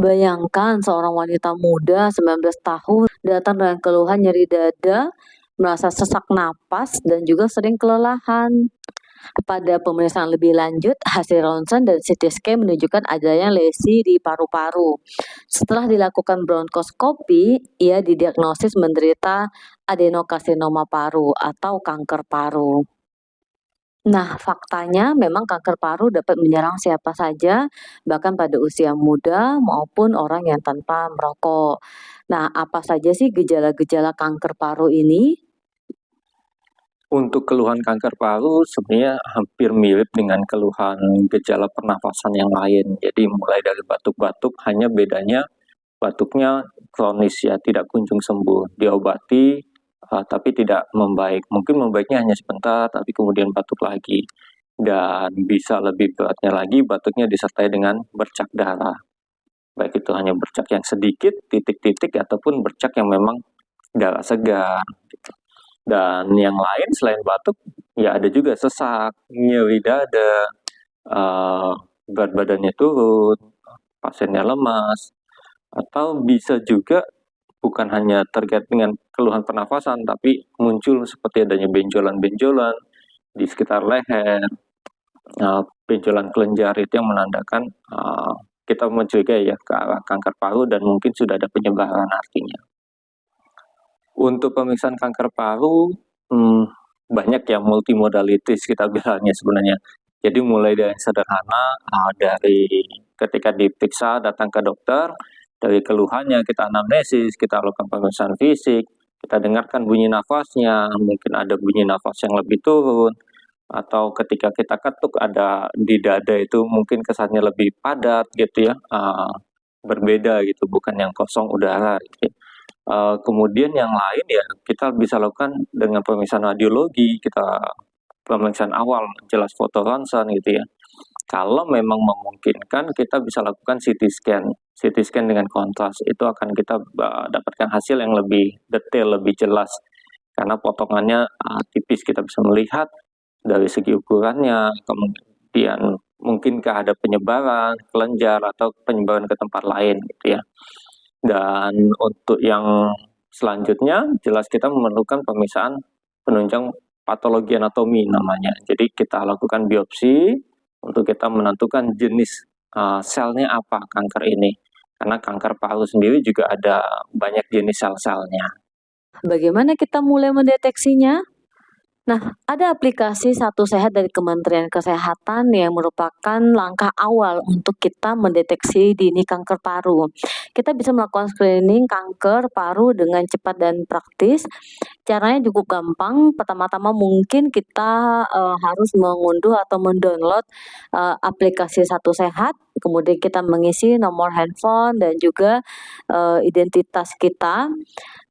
Bayangkan seorang wanita muda 19 tahun datang dengan keluhan nyeri dada, merasa sesak napas, dan juga sering kelelahan. Pada pemeriksaan lebih lanjut, hasil ronsen dan CT scan menunjukkan adanya lesi di paru-paru. Setelah dilakukan bronkoskopi, ia didiagnosis menderita adenokarsinoma paru atau kanker paru. Nah, faktanya memang kanker paru dapat menyerang siapa saja, bahkan pada usia muda maupun orang yang tanpa merokok. Nah, apa saja sih gejala-gejala kanker paru ini? Untuk keluhan kanker paru sebenarnya hampir mirip dengan keluhan gejala pernafasan yang lain. Jadi mulai dari batuk-batuk, hanya bedanya batuknya kronis ya, tidak kunjung sembuh. Diobati tapi tidak membaik. Mungkin membaiknya hanya sebentar, tapi kemudian batuk lagi. Dan bisa lebih beratnya lagi, batuknya disertai dengan bercak darah. Baik itu hanya bercak yang sedikit, titik-titik, ataupun bercak yang memang darah segar. Dan yang lain selain batuk, ya ada juga sesak, nyeri dada, berat badannya turun, pasiennya lemas, atau bisa juga bukan hanya terkait dengan keluhan pernafasan, tapi muncul seperti adanya benjolan-benjolan di sekitar leher, benjolan kelenjar, itu yang menandakan kita mencurigai ya ke arah kanker paru dan mungkin sudah ada penyebaran artinya. Untuk pemeriksaan kanker paru, banyak ya multimodalitis kita bilangnya sebenarnya. Jadi mulai dari sederhana, dari ketika diperiksa datang ke dokter, dari keluhannya kita anamnesis, kita lakukan pemeriksaan fisik, kita dengarkan bunyi nafasnya, mungkin ada bunyi nafas yang lebih turun, atau ketika kita ketuk ada di dada itu mungkin kesannya lebih padat gitu ya, berbeda gitu, bukan yang kosong udara gitu ya. Kemudian yang lain ya kita bisa lakukan dengan pemeriksaan radiologi, kita pemeriksaan awal jelas foto ronsen gitu ya. Kalau memang memungkinkan kita bisa lakukan CT scan. CT scan dengan kontras itu akan kita dapatkan hasil yang lebih detail, lebih jelas karena potongannya tipis, kita bisa melihat dari segi ukurannya, kemudian mungkinkah ada penyebaran kelenjar atau penyebaran ke tempat lain gitu ya. Dan untuk yang selanjutnya, jelas kita memerlukan pemeriksaan penunjang patologi anatomi namanya. Jadi kita lakukan biopsi untuk kita menentukan jenis selnya apa kanker ini. Karena kanker paru sendiri juga ada banyak jenis sel-selnya. Bagaimana kita mulai mendeteksinya? Nah, ada aplikasi Satu Sehat dari Kementerian Kesehatan yang merupakan langkah awal untuk kita mendeteksi dini kanker paru. Kita bisa melakukan screening kanker paru dengan cepat dan praktis. Caranya cukup gampang. Pertama-tama mungkin kita harus mengunduh atau mendownload aplikasi Satu Sehat. Kemudian kita mengisi nomor handphone dan juga identitas kita.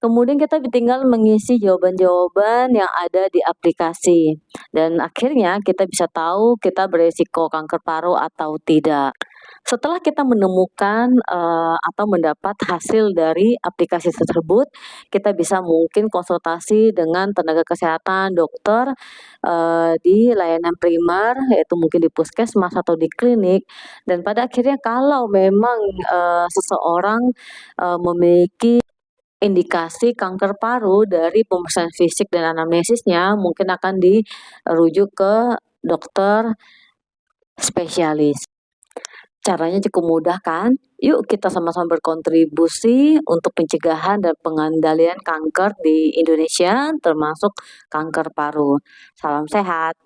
Kemudian kita tinggal mengisi jawaban-jawaban yang ada di aplikasi dan akhirnya kita bisa tahu kita beresiko kanker paru atau tidak. Setelah kita menemukan atau mendapat hasil dari aplikasi tersebut, kita bisa mungkin konsultasi dengan tenaga kesehatan, dokter di layanan primer, yaitu mungkin di puskesmas atau di klinik. Dan pada akhirnya kalau memang seseorang memiliki indikasi kanker paru dari pemeriksaan fisik dan anamnesisnya mungkin akan dirujuk ke dokter spesialis. Caranya cukup mudah kan? Yuk kita sama-sama berkontribusi untuk pencegahan dan pengendalian kanker di Indonesia termasuk kanker paru. Salam sehat.